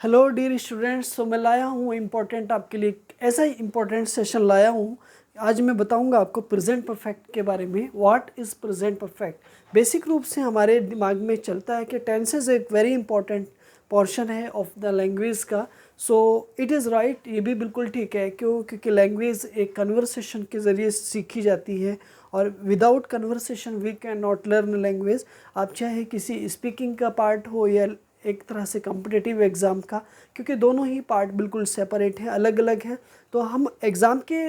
Hello dear students. तो मैं लाया हूँ इम्पोर्टेंट आपके लिए ऐसा ही इम्पोर्टेंट सेशन लाया हूँ। आज मैं बताऊँगा आपको प्रेजेंट परफेक्ट के बारे में। What is present perfect. Basic रूप से हमारे दिमाग में चलता है कि टेंसेज एक वेरी इंपॉर्टेंट पोर्शन है ऑफ द लैंग्वेज का। सो इट इज़ राइट, ये भी बिल्कुल ठीक है। क्योंकि लैंग्वेज एक कन्वर्सेशन के ज़रिए सीखी जाती है और without conversation we can not learn language. आप चाहे किसी स्पीकिंग का पार्ट हो या एक तरह से कॉम्पिटिटिव एग्ज़ाम का, क्योंकि दोनों ही पार्ट बिल्कुल सेपरेट हैं, अलग अलग हैं। तो हम एग्ज़ाम के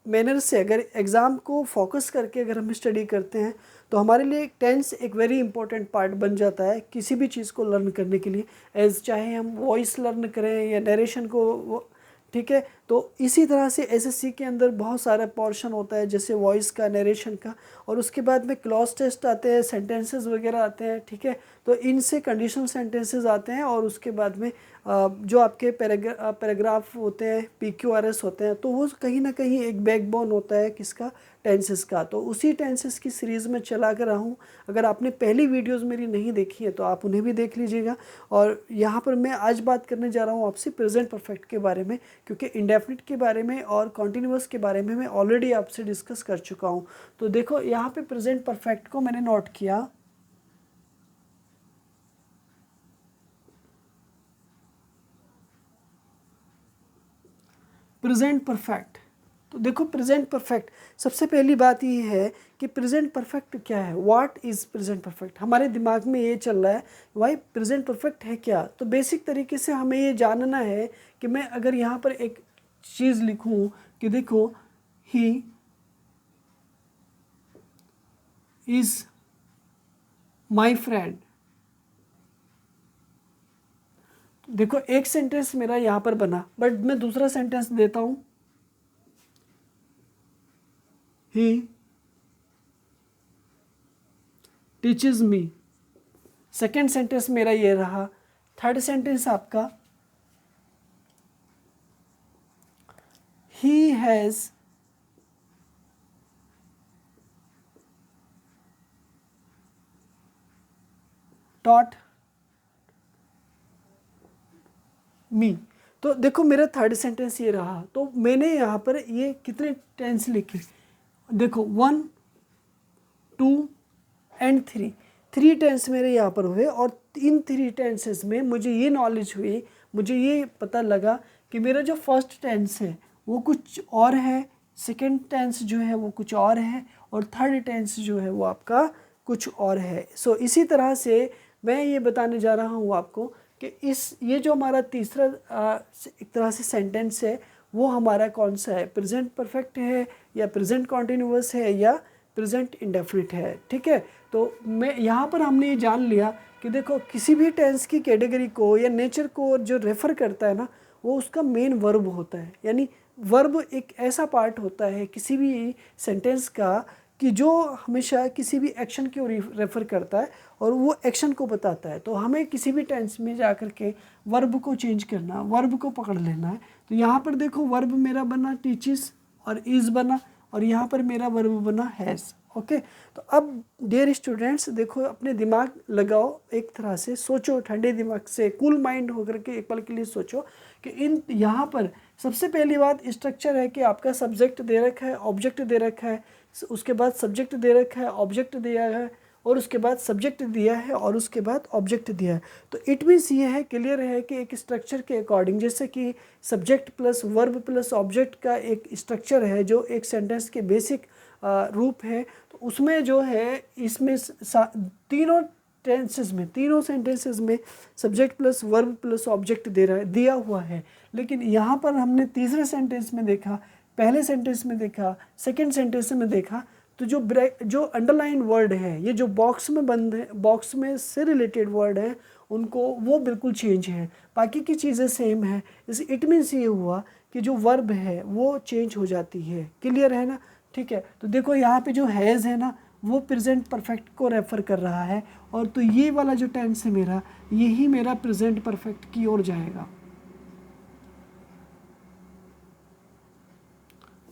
मैनर से अगर एग्ज़ाम को फोकस करके अगर हम स्टडी करते हैं तो हमारे लिए टेंस एक वेरी इंपॉर्टेंट पार्ट बन जाता है किसी भी चीज़ को लर्न करने के लिए। एज चाहे हम वॉइस लर्न करें या नरेशन को, ठीक है। तो इसी तरह से एसएससी के अंदर बहुत सारा पोर्शन होता है, जैसे वॉइस का, नरेशन का, और उसके बाद में क्लॉज टेस्ट आते हैं, सेंटेंसेस वगैरह आते हैं, ठीक है। तो इनसे कंडीशनल सेंटेंसेस आते हैं और उसके बाद में जो आपके पैराग्राफ होते हैं, पीक्यूआरएस होते हैं, तो वो कहीं ना कहीं एक बैकबोन होता है किसका, टेंसेस का। तो उसी टेंसेस की सीरीज़ में चला कर रहा हूँ। अगर आपने पहली वीडियोस मेरी नहीं देखी है तो आप उन्हें भी देख लीजिएगा। और यहाँ पर मैं आज बात करने जा रहा हूँ आपसे प्रेजेंट परफेक्ट के बारे में, क्योंकि इंडेफिनिट के बारे में और कॉन्टिन्यूअस के बारे में मैं ऑलरेडी आपसे डिस्कस कर चुका हूँ। तो देखो यहाँ पे प्रेजेंट परफेक्ट को मैंने नोट किया। प्रेजेंट परफेक्ट, तो देखो प्रेजेंट परफेक्ट, सबसे पहली बात ये है कि प्रेजेंट परफेक्ट क्या है। What is present perfect. हमारे दिमाग में ये चल रहा है भाई प्रेजेंट परफेक्ट है क्या। तो बेसिक तरीके से हमें ये जानना है कि मैं अगर यहाँ पर एक चीज़ लिखूँ कि देखो ही इज़ माई फ्रेंड, देखो एक सेंटेंस मेरा यहाँ पर बना, बट मैं दूसरा सेंटेंस देता हूँ, ही टीचेज मी। सेकेंड सेंटेंस मेरा ये रहा। थर्ड सेंटेंस आपका, ही हैज़ टॉट मी। तो देखो मेरा थर्ड सेंटेंस ये रहा। तो मैंने यहाँ पर ये कितने टेंस लिखे, देखो 1, 2 एंड 3, 3 टेंस मेरे यहाँ पर हुए। और इन 3 टेंसेस में मुझे ये नॉलेज हुई, मुझे ये पता लगा कि मेरा जो फर्स्ट टेंस है वो कुछ और है, सेकेंड टेंस जो है वो कुछ और है, और थर्ड टेंस जो है वो आपका कुछ और है। सो इसी तरह से मैं ये बताने जा रहा हूँ आपको कि ये जो हमारा तीसरा एक तरह से सेंटेंस है वो हमारा कौन सा है, प्रेजेंट परफेक्ट है या प्रेजेंट कॉन्टिन्यूअस है या प्रेजेंट इंडेफिनिट है, ठीक है। तो मैं यहाँ पर हमने ये जान लिया कि देखो किसी भी टेंस की कैटेगरी को या नेचर को जो रेफ़र करता है ना, वो उसका मेन वर्ब होता है। यानी वर्ब एक ऐसा पार्ट होता है किसी भी सेंटेंस का कि जो हमेशा किसी भी एक्शन को रेफ़र करता है और वो एक्शन को बताता है। तो हमें किसी भी टेंस में जा कर के वर्ब को चेंज करना, वर्ब को पकड़ लेना है। तो यहाँ पर देखो वर्ब मेरा बना टीचिस और इज़ बना, और यहाँ पर मेरा वर्ब बना हैज़। ओके, तो अब डियर स्टूडेंट्स देखो अपने दिमाग लगाओ, एक तरह से सोचो, ठंडे दिमाग से कूल माइंड होकर के एक पल के लिए सोचो कि इन यहाँ पर सबसे पहली बात स्ट्रक्चर है कि आपका सब्जेक्ट दे रखा है, ऑब्जेक्ट दे रखा है, उसके बाद सब्जेक्ट दे रखा है, ऑब्जेक्ट दिया है, और उसके बाद सब्जेक्ट दिया है, और उसके बाद ऑब्जेक्ट दिया है। तो इट मीन्स ये है, क्लियर है कि एक स्ट्रक्चर के अकॉर्डिंग, जैसे कि subject plus verb plus object का एक स्ट्रक्चर है जो एक सेंटेंस के बेसिक रूप है। तो उसमें जो है इसमें तीनों टेंसेस में, तीनों सेंटेंसेस में subject plus verb plus object दिया हुआ है। लेकिन यहाँ पर हमने तीसरे सेंटेंस में देखा, पहले सेंटेंस में देखा, सेकंड सेंटेंस में देखा, तो जो अंडरलाइन वर्ड है, ये जो बॉक्स में बंद है, बॉक्स में से रिलेटेड वर्ड है, उनको वो बिल्कुल चेंज है, बाकी की चीज़ें सेम है। इस इट मीन्स ये हुआ कि जो वर्ब है वो चेंज हो जाती है। क्लियर है ना, ठीक है। तो देखो यहाँ पे जो हैज़ है ना वो प्रेजेंट परफेक्ट को रेफ़र कर रहा है, और तो ये वाला जो टेंस है मेरा, यही मेरा प्रेजेंट परफेक्ट की ओर जाएगा।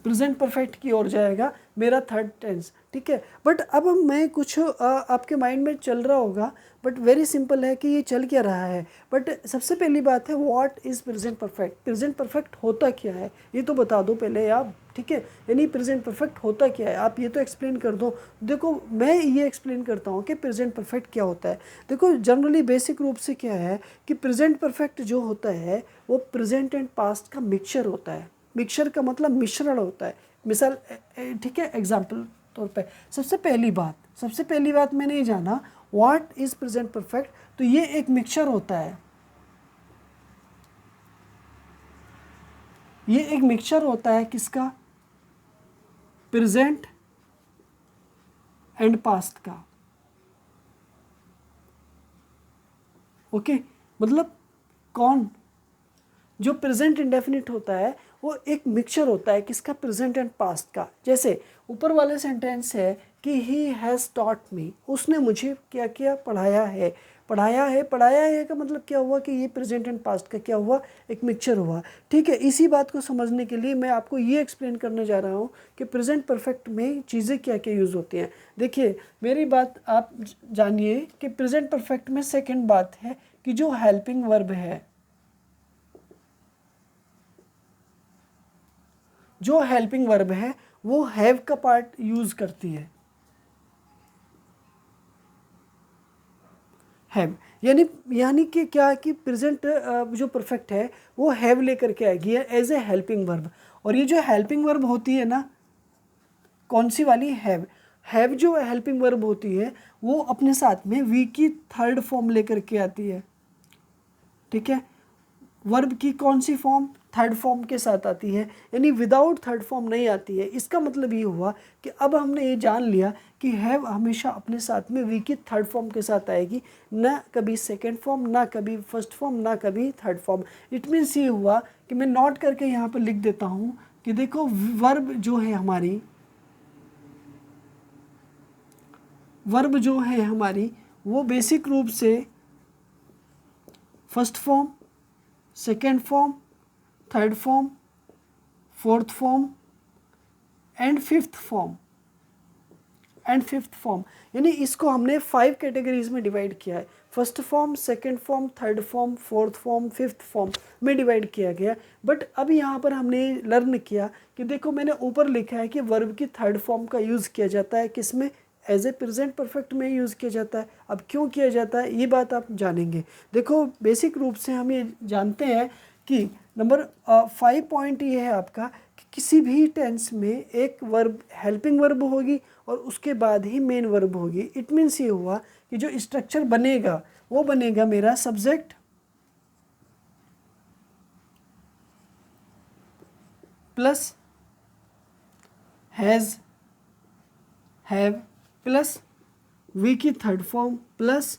प्रेजेंट परफेक्ट की ओर जाएगा मेरा थर्ड टेंस, ठीक है। बट अब मैं कुछ आपके माइंड में चल रहा होगा, बट वेरी सिंपल है कि ये चल क्या रहा है। बट सबसे पहली बात है what is present perfect, present perfect होता क्या है ये तो बता दो पहले आप, ठीक है। यानी प्रेजेंट परफेक्ट होता क्या है आप ये तो एक्सप्लेन कर दो। देखो मैं ये एक्सप्लेन करता हूँ कि प्रेजेंट परफेक्ट क्या होता है। देखो जनरली बेसिक रूप से क्या है कि प्रेजेंट परफेक्ट जो होता है वो प्रेजेंट एंड पास्ट का मिक्सचर होता है। मिक्सचर का मतलब मिश्रण होता है। मिसाल ठीक है, एग्जाम्पल तौर पे सबसे पहली बात मैंने ये जाना व्हाट इज़ प्रेजेंट परफेक्ट, तो ये एक मिक्सचर होता है, ये एक मिक्सचर होता है किसका, प्रेजेंट एंड पास्ट का। ओके मतलब कौन, जो प्रेजेंट इंडेफिनिट होता है वो एक मिक्सचर होता है किसका, प्रेजेंट एंड पास्ट का। जैसे ऊपर वाले सेंटेंस है कि ही हैज़ टॉट मी, उसने मुझे क्या क्या पढ़ाया है। पढ़ाया है का मतलब क्या हुआ कि ये प्रेजेंट एंड पास्ट का क्या हुआ, एक मिक्सचर हुआ, ठीक है। इसी बात को समझने के लिए मैं आपको ये एक्सप्लेन करने जा रहा हूँ कि प्रेजेंट परफेक्ट में चीज़ें क्या क्या यूज़ होती हैं। देखिए मेरी बात आप जानिए कि प्रेजेंट परफेक्ट में सेकेंड बात है कि जो हेल्पिंग वर्ब है, जो हेल्पिंग वर्ब है वो हैव का पार्ट यूज करती है। हैव यानी कि क्या कि प्रेजेंट जो परफेक्ट है वो हैव लेकर के आएगी एज ए हेल्पिंग वर्ब। और ये जो हेल्पिंग वर्ब होती है ना, कौन सी वाली, हैव जो हेल्पिंग वर्ब होती है वो अपने साथ में वी की थर्ड फॉर्म लेकर के आती है, ठीक है। वर्ब की कौन सी फॉर्म, थर्ड फॉर्म के साथ आती है, यानी विदाउट थर्ड फॉर्म नहीं आती है। इसका मतलब ये हुआ कि अब हमने ये जान लिया कि हैव हमेशा अपने साथ में वी की थर्ड फॉर्म के साथ आएगी, ना कभी सेकेंड फॉर्म, ना कभी फर्स्ट फॉर्म, ना कभी थर्ड फॉर्म। इट मीन्स ये हुआ कि मैं नोट करके यहाँ पर लिख देता हूँ कि देखो वर्ब जो है हमारी, वर्ब जो है हमारी वो बेसिक रूप से first form, second form, third form, fourth form and fifth form यानी इसको हमने 5 कैटेगरीज में डिवाइड किया है। First form, second form, third form, fourth form, fifth form में डिवाइड किया गया। बट अब यहाँ पर हमने लर्न किया कि देखो मैंने ऊपर लिखा है कि वर्ब की थर्ड फॉर्म का यूज़ किया जाता है किसमें, एज ए प्रेजेंट परफेक्ट में यूज़ किया जाता है। अब क्यों किया जाता है ये बात आप जानेंगे। देखो बेसिक रूप से हम ये जानते हैं कि नंबर 5 पॉइंट ये है आपका कि किसी भी टेंस में एक वर्ब हेल्पिंग वर्ब होगी और उसके बाद ही मेन वर्ब होगी। इट मीन्स ये हुआ कि जो स्ट्रक्चर बनेगा वो बनेगा मेरा subject plus has, have plus V की थर्ड फॉर्म प्लस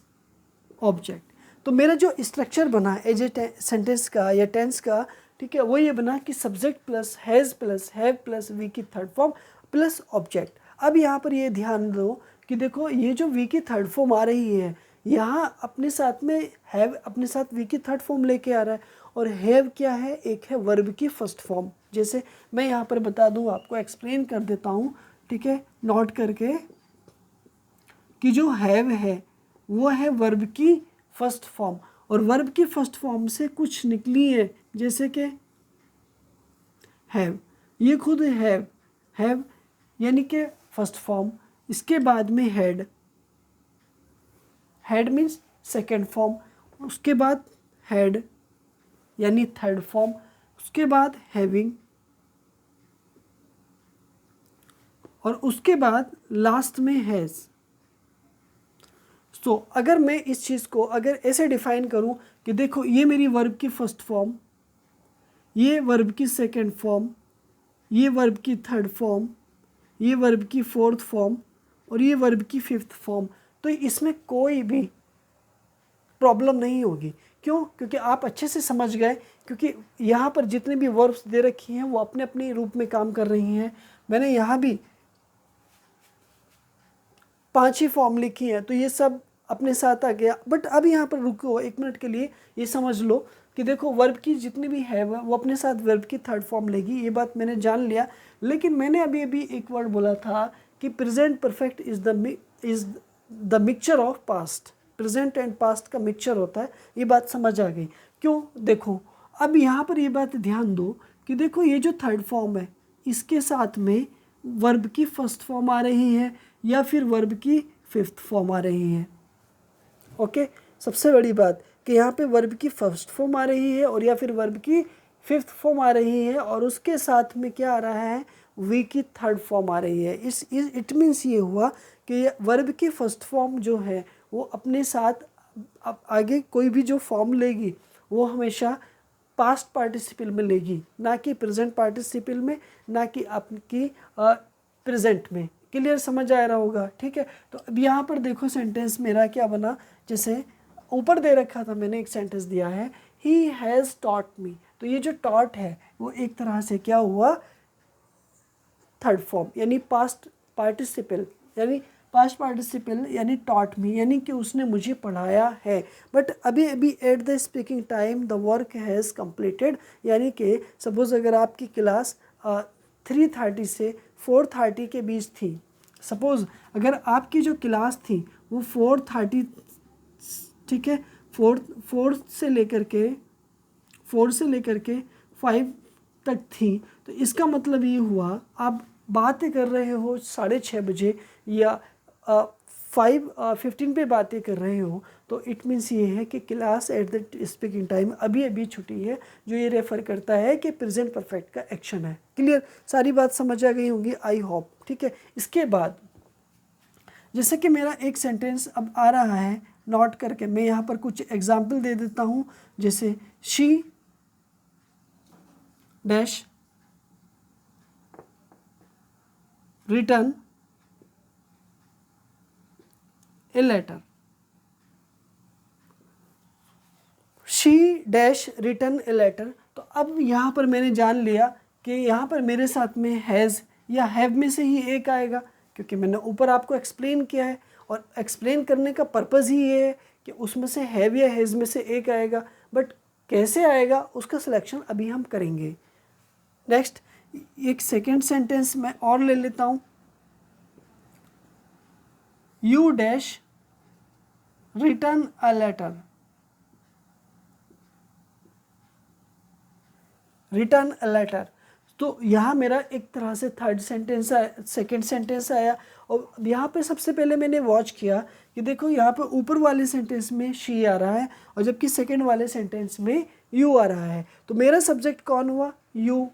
ऑब्जेक्ट। तो मेरा जो स्ट्रक्चर बना एज ए सेंटेंस का या टेंस का, ठीक है, वो ये बना कि subject plus has plus have plus V की थर्ड फॉर्म प्लस ऑब्जेक्ट। अब यहाँ पर ये ध्यान दो कि देखो ये जो वी की थर्ड फॉर्म आ रही है यहाँ अपने साथ में हैव अपने साथ वी की थर्ड फॉर्म लेके आ रहा है, और हैव क्या है, एक है वर्ब की फर्स्ट फॉर्म। जैसे मैं यहाँ पर बता दूँ आपको, एक्सप्लेन कर देता हूँ, ठीक है, नोट करके कि जो हैव है वो है वर्ब की फर्स्ट फॉर्म, और वर्ब की फर्स्ट फॉर्म से कुछ निकली है जैसे कि हैव, ये खुद हैव यानी कि फर्स्ट फॉर्म। इसके बाद में हैड मीन्स सेकेंड फॉर्म, उसके बाद हैड यानी थर्ड फॉर्म, उसके बाद हैविंग, और उसके बाद लास्ट में हैज़। तो अगर मैं इस चीज़ को अगर ऐसे डिफाइन करूं कि देखो ये मेरी वर्ब की फर्स्ट फॉर्म, ये वर्ब की सेकंड फॉर्म, ये वर्ब की थर्ड फॉर्म, ये वर्ब की फोर्थ फॉर्म और ये वर्ब की फिफ्थ फॉर्म, तो इसमें कोई भी प्रॉब्लम नहीं होगी। क्यों? क्योंकि आप अच्छे से समझ गए, क्योंकि यहाँ पर जितने भी वर्ब्स दे रखी हैं वो अपने अपने रूप में काम कर रही हैं। मैंने यहाँ भी 5 ही फॉर्म लिखी हैं, तो ये सब अपने साथ आ गया। बट अब यहाँ पर रुको एक मिनट के लिए, ये समझ लो कि देखो वर्ब की जितनी भी है वो अपने साथ वर्ब की थर्ड फॉर्म लेगी, ये बात मैंने जान लिया। लेकिन मैंने अभी अभी एक वर्ड बोला था कि present perfect is the mixture of past, present and past का मिक्सचर होता है, ये बात समझ आ गई। क्यों? देखो अब यहाँ पर ये बात ध्यान दो कि देखो ये जो थर्ड फॉर्म है इसके साथ में वर्ब की फर्स्ट फॉर्म आ रही है या फिर वर्ब की फिफ्थ फॉर्म आ रही है। ओके, सबसे बड़ी बात कि यहाँ पे वर्ब की फर्स्ट फॉर्म आ रही है और या फिर वर्ब की फिफ्थ फॉर्म आ रही है और उसके साथ में क्या आ रहा है, वी की थर्ड फॉर्म आ रही है। इट मीन्स ये हुआ कि वर्ब की फर्स्ट फॉर्म जो है वो अपने साथ आगे कोई भी जो फॉर्म लेगी वो हमेशा पास्ट पार्टिसिपल में लेगी, ना कि प्रेजेंट पार्टिसिपल में, ना कि आपकी प्रेजेंट में। क्लियर समझ आ रहा होगा? ठीक है, तो अब यहाँ पर देखो सेंटेंस मेरा क्या बना, जैसे ऊपर दे रखा था मैंने एक सेंटेंस दिया है, ही हैज़ टॉट मी। तो ये जो टॉट है वो एक तरह से क्या हुआ, थर्ड फॉर्म यानी पास्ट पार्टिसिपल, यानी टॉट मी, यानी कि उसने मुझे पढ़ाया है। बट अभी अभी at the speaking time the work has completed, यानी कि सपोज अगर आपकी क्लास 3:30 से 4:30 के बीच थी, सपोज अगर आपकी जो क्लास थी वो 4:30, ठीक है, 4 से लेकर के 5 तक थी, तो इसका मतलब ये हुआ आप बातें कर रहे हो 6:30 बजे या 5:15 पे बातें कर रहे हो, तो इट मीन्स ये है कि class at the speaking time अभी अभी छुट्टी है, जो ये रेफ़र करता है कि प्रेजेंट परफेक्ट का एक्शन है। क्लियर, सारी बात समझ आ गई होंगी आई होप। ठीक है, इसके बाद जैसे कि मेरा एक सेंटेंस अब आ रहा है नोट करके, मैं यहाँ पर कुछ एग्जाम्पल दे देता हूँ, जैसे she dash return a letter, she dash return a letter. तो अब यहाँ पर मैंने जान लिया कि यहाँ पर मेरे साथ में हैज़ या हैव में से ही एक आएगा, क्योंकि मैंने ऊपर आपको एक्सप्लेन किया है और एक्सप्लेन करने का पर्पज़ ही ये है कि उसमें से हैव या हैज़ में से एक आएगा। बट कैसे आएगा उसका सिलेक्शन अभी हम करेंगे। नेक्स्ट एक सेकेंड सेंटेंस मैं और ले लेता हूँ, you dash return a letter, return a letter. तो यहाँ मेरा एक तरह से थर्ड सेंटेंस सेकेंड सेंटेंस आया। और यहाँ पे सबसे पहले मैंने वॉच किया कि देखो यहाँ पे ऊपर वाले सेंटेंस में शी आ रहा है और जबकि सेकेंड वाले सेंटेंस में यू आ रहा है। तो मेरा सब्जेक्ट कौन हुआ, यू,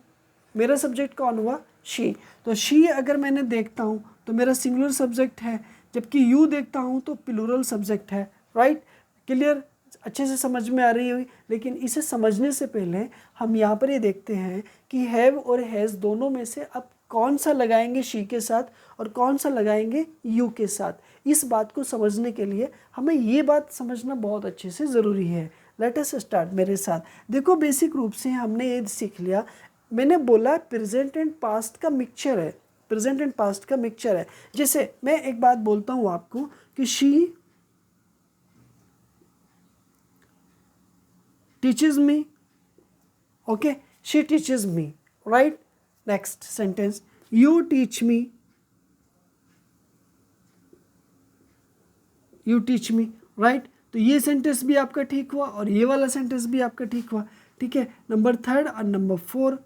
मेरा सब्जेक्ट कौन हुआ, शी। तो शी अगर मैंने देखता हूँ तो मेरा सिंगुलर सब्जेक्ट है, जबकि यू देखता हूँ तो प्लूरल सब्जेक्ट है। राइट, क्लियर, अच्छे से समझ में आ रही हुई। लेकिन इसे समझने से पहले हम यहाँ पर ये देखते हैं कि हैव और हैज़ दोनों में से अब कौन सा लगाएंगे शी के साथ और कौन सा लगाएंगे यू के साथ। इस बात को समझने के लिए हमें ये बात समझना बहुत अच्छे से ज़रूरी है। लेट अस स्टार्ट मेरे साथ। देखो बेसिक रूप से हमने ये सीख लिया, मैंने बोला प्रेजेंट एंड पास्ट का मिक्सचर है, प्रेजेंट एंड पास्ट का मिक्सचर है। जैसे मैं एक बात बोलता हूँ आपको कि she teaches me, okay, she teaches me, right? Next sentence, you teach me, you teach me, right? तो ये सेंटेंस भी आपका ठीक हुआ और ये वाला सेंटेंस भी आपका ठीक हुआ। ठीक है, नंबर 3 और नंबर 4।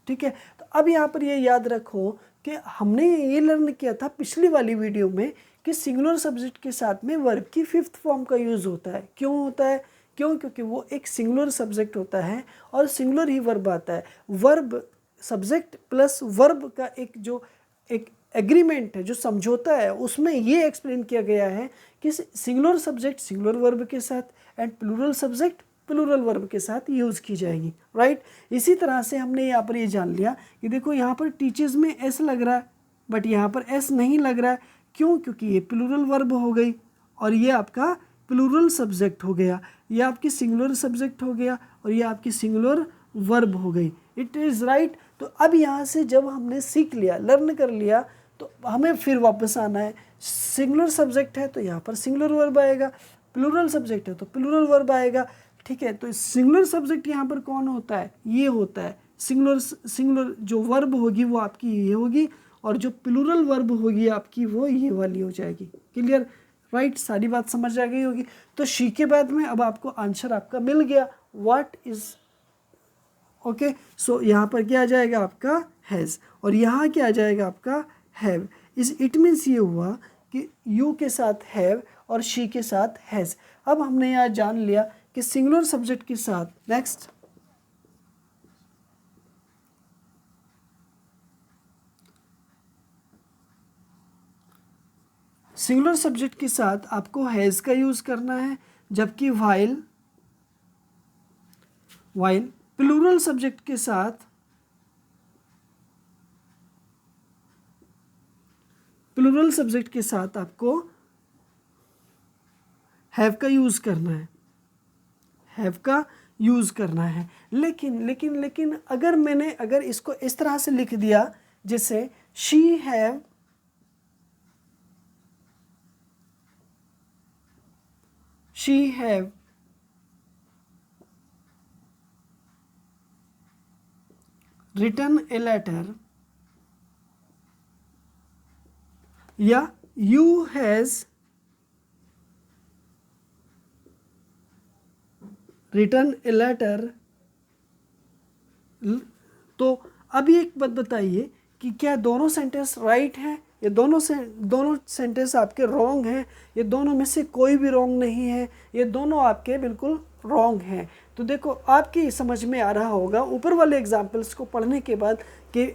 ठीक है, तो अब यहाँ पर ये याद रखो कि हमने ये लर्न किया था पिछली वाली वीडियो में कि सिंगुलर सब्जेक्ट के साथ में वर्ब की फिफ्थ फॉर्म का यूज़ होता है। क्यों होता है? क्योंकि वो एक सिंगुलर सब्जेक्ट होता है और सिंगुलर ही वर्ब आता है। वर्ब सब्जेक्ट प्लस वर्ब का एक एग्रीमेंट है, जो समझौता है, उसमें ये एक्सप्लेन किया गया है कि सिंगुलर सब्जेक्ट सिंगुलर वर्ब के साथ and plural subject plural verb के साथ यूज़ की जाएगी। राइट, इसी तरह से हमने यहाँ पर ये जान लिया कि देखो यहाँ पर टीचर्स में एस लग रहा है बट यहाँ पर एस नहीं लग रहा है। क्यों? क्योंकि ये प्लूरल वर्ब हो गई और ये आपका प्लूरल सब्जेक्ट हो गया, ये आपकी सिंगुलर सब्जेक्ट हो गया और ये आपकी सिंगुलर वर्ब हो गई। It is right. तो अब यहाँ से जब हमने सीख लिया, लर्न कर लिया, तो हमें फिर वापस आना है। सिंगुलर सब्जेक्ट है तो यहाँ पर सिंगुलर वर्ब आएगा, प्लूरल सब्जेक्ट है तो प्लूरल वर्ब आएगा। ठीक है, तो सिंगुलर सब्जेक्ट यहाँ पर कौन होता है, ये होता है। सिंगुलर जो वर्ब होगी वो आपकी ये होगी, और जो प्लूरल वर्ब होगी आपकी वो ये वाली हो जाएगी। क्लियर, राइट, सारी बात समझ आ गई होगी। तो शी के बाद में अब आपको आंसर आपका मिल गया, व्हाट इज, ओके। सो यहाँ पर क्या आ जाएगा आपका हैज़, और यहाँ क्या आ जाएगा आपका हैव। इट मीन्स ये हुआ कि यू के साथ हैव और शी के साथ हैज़। अब हमने यहाँ जान लिया कि सिंगुलर सब्जेक्ट के साथ, नेक्स्ट, सिंगुलर सब्जेक्ट के साथ आपको हैज़ का यूज़ करना है, जबकि वाइल प्लूरल सब्जेक्ट के साथ आपको हैव का यूज़ करना है, लेकिन अगर इसको इस तरह से लिख दिया, जैसे she have written a letter, या you has written a letter, तो अभी एक बात बताइए कि क्या दोनों सेंटेंस राइट हैं, ये दोनों सेंटेंस आपके रॉन्ग हैं, ये दोनों में से कोई भी रॉन्ग नहीं है, ये दोनों आपके बिल्कुल रॉन्ग हैं। तो देखो आपकी समझ में आ रहा होगा ऊपर वाले एग्जाम्पल्स को पढ़ने के बाद कि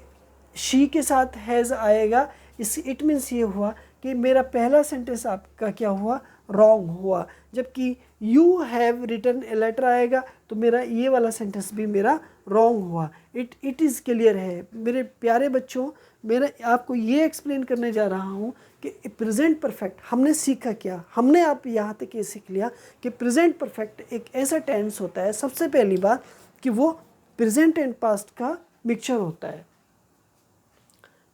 शी के साथ हैज़ आएगा, इट मीन्स ये हुआ कि मेरा पहला सेंटेंस आपका क्या हुआ, रॉन्ग हुआ, जबकि you have written a letter आएगा तो मेरा ये वाला सेंटेंस भी मेरा रॉन्ग हुआ। इट इज़ क्लियर है मेरे प्यारे बच्चों। मेरा आपको ये एक्सप्लेन करने जा रहा हूँ कि प्रेजेंट परफेक्ट हमने सीखा क्या, हमने आप यहाँ तक ये सीख लिया कि प्रेजेंट परफेक्ट एक ऐसा टेंस होता है, सबसे पहली बात कि वो प्रेजेंट एंड पास्ट का मिक्सचर होता है,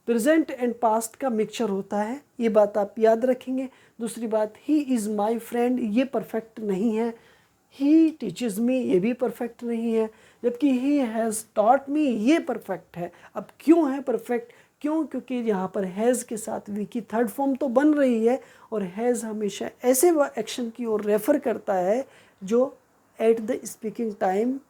प्रेजेंट एंड पास्ट का मिक्सचर होता है, ये बात आप याद रखेंगे। दूसरी बात, ही इज़ माई फ्रेंड, ये परफेक्ट नहीं है। ही टीचेज मी, ये भी परफेक्ट नहीं है, जबकि ही हैज़ टॉट मी, ये परफेक्ट है। अब क्यों है परफेक्ट, क्यों, क्योंकि यहाँ पर हैज़ के साथ वी की थर्ड फॉर्म तो बन रही है, और हैज़ हमेशा ऐसे एक्शन की ओर रेफ़र करता है जो at the speaking time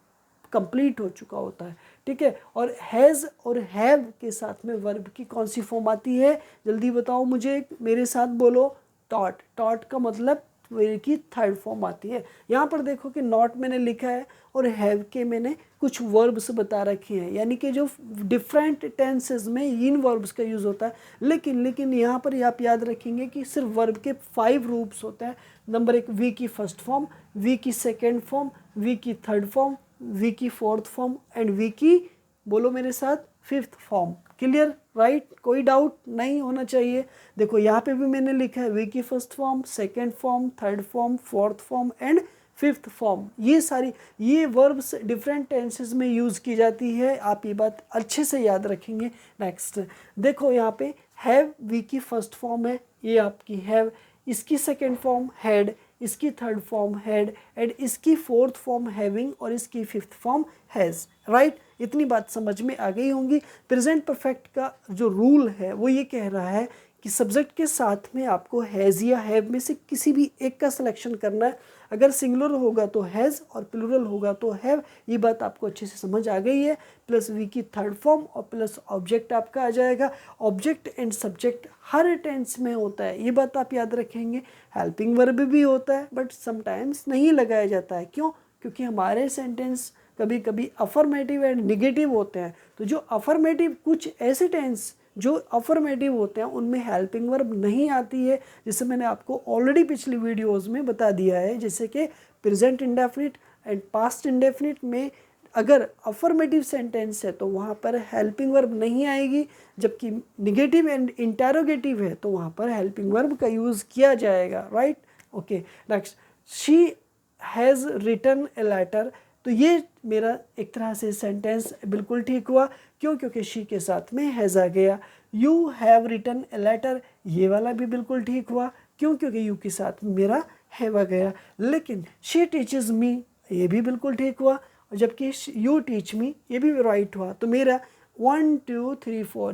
complete हो चुका होता है, ठीक है। और हैज़ और हैव के साथ में वर्ब की कौन सी फॉर्म आती है, जल्दी बताओ मुझे, मेरे साथ बोलो, टॉट। टॉट का मतलब वर्ब की थर्ड फॉर्म आती है। यहाँ पर देखो कि नॉट मैंने लिखा है और हैव के मैंने कुछ वर्ब्स बता रखे हैं, यानी कि जो डिफरेंट टेंसेस में इन वर्ब्स का यूज़ होता है। लेकिन यहाँ पर आप याद रखेंगे कि सिर्फ वर्ब के 5 रूप्स होते हैं। नंबर 1 वी की फर्स्ट फॉर्म, वी की सेकेंड फॉर्म, वी की थर्ड फॉर्म, वी की फोर्थ फॉर्म एंड वी की, बोलो मेरे साथ, फिफ्थ फॉर्म। क्लियर, राइट, कोई डाउट नहीं होना चाहिए। देखो यहाँ पे भी मैंने लिखा है वी की first form, second form, third form, fourth form and fifth form. ये वर्ब्स डिफरेंट टेंसेस में यूज़ की जाती है, आप ये बात अच्छे से याद रखेंगे। नेक्स्ट देखो यहाँ पे हैव वी की फर्स्ट फॉर्म है, ये आपकी हैव, इसकी सेकेंड फॉर्म हैड, इसकी थर्ड फॉर्म हैड एंड इसकी फोर्थ फॉर्म हैविंग और इसकी फिफ्थ फॉर्म हैज़, राइट। इतनी बात समझ में आ गई होंगी। प्रेजेंट परफेक्ट का जो रूल है वो ये कह रहा है कि सब्जेक्ट के साथ में आपको हैज़ या हैव में से किसी भी एक का सिलेक्शन करना है। अगर सिंगुलर होगा तो हैज़ और प्लूरल होगा तो हैव, ये बात आपको अच्छे से समझ आ गई है। प्लस वी की थर्ड फॉर्म और प्लस ऑब्जेक्ट आपका आ जाएगा। ऑब्जेक्ट एंड सब्जेक्ट हर टेंस में होता है, ये बात आप याद रखेंगे। हेल्पिंग वर्ब भी होता है बट समटाइम्स नहीं लगाया जाता है, क्यों, क्योंकि हमारे सेंटेंस कभी कभी अफर्मेटिव एंड निगेटिव होते हैं। तो जो अफर्मेटिव, कुछ ऐसे टेंस जो अफर्मेटिव होते हैं उनमें हेल्पिंग वर्ब नहीं आती है, जिसे मैंने आपको ऑलरेडी पिछली वीडियोस में बता दिया है। जैसे कि present indefinite and past indefinite में अगर अफर्मेटिव सेंटेंस है तो वहाँ पर हेल्पिंग वर्ब नहीं आएगी, जबकि निगेटिव एंड इंटेरोगेटिव है तो वहाँ पर हेल्पिंग वर्ब का यूज़ किया जाएगा, right. Okay, next, she has written a letter, तो ये मेरा एक तरह से सेंटेंस बिल्कुल ठीक हुआ, क्यों, क्योंकि शी के साथ में हैज़ आ गया। You have written a letter, ये वाला भी बिल्कुल ठीक हुआ, क्यों, क्योंकि यू के साथ मेरा हैव आ गया। लेकिन शी टीचेज मी, ये भी बिल्कुल ठीक हुआ, और जबकि यू टीच मी ये भी राइट हुआ। तो मेरा 1 2 3 4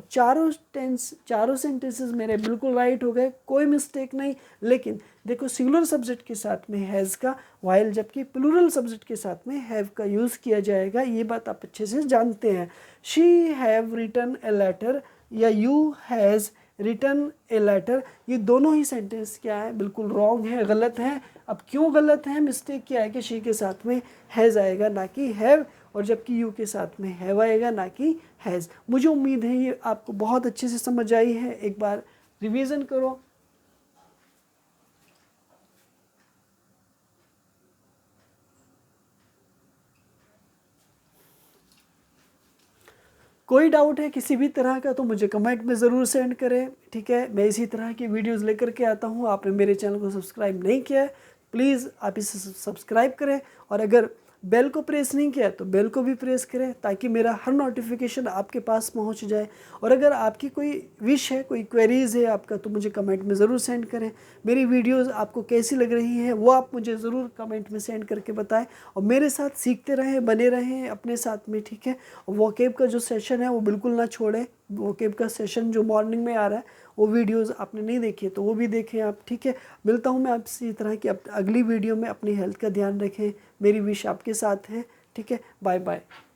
चारों सेंटेंसेस मेरे बिल्कुल राइट हो गए, कोई मिस्टेक नहीं। लेकिन देखो सिंगुलर सब्जेक्ट के साथ में हैज़ का वाइल, जबकि प्लूरल सब्जेक्ट के साथ में हैव का यूज़ किया जाएगा, ये बात आप अच्छे से जानते हैं। She have written a letter या you has written a letter, ये दोनों ही सेंटेंस क्या है, बिल्कुल रॉन्ग है, गलत है। अब क्यों गलत है, मिस्टेक क्या है कि शी के साथ में हैज़ आएगा ना कि हैव, और जबकि यू के साथ में हैव आएगा ना कि हैज़। मुझे उम्मीद है ये आपको बहुत अच्छे से समझ आई है, एक बार रिवीजन करो। कोई डाउट है किसी भी तरह का तो मुझे कमेंट में ज़रूर सेंड करें, ठीक है। मैं इसी तरह की वीडियोस लेकर के आता हूँ। आपने मेरे चैनल को सब्सक्राइब नहीं किया है, प्लीज़ आप इसे सब्सक्राइब करें, और अगर बेल को प्रेस नहीं किया तो बेल को भी प्रेस करें, ताकि मेरा हर नोटिफिकेशन आपके पास पहुंच जाए। और अगर आपकी कोई विश है, कोई क्वेरीज़ है आपका, तो मुझे कमेंट में ज़रूर सेंड करें। मेरी वीडियोस आपको कैसी लग रही हैं वो आप मुझे ज़रूर कमेंट में सेंड करके बताएं, और मेरे साथ सीखते रहें, बने रहें अपने साथ में, ठीक है। और वोकेब का जो सेशन है वो बिल्कुल ना छोड़ें। वोकेब का सेशन जो मॉर्निंग में आ रहा है वो वीडियोस आपने नहीं देखी है तो वो भी देखें आप, ठीक है। मिलता हूँ मैं आपसे इसी तरह की अगली वीडियो में। अपनी हेल्थ का ध्यान रखें, मेरी विश आपके साथ है, ठीक है। Bye bye.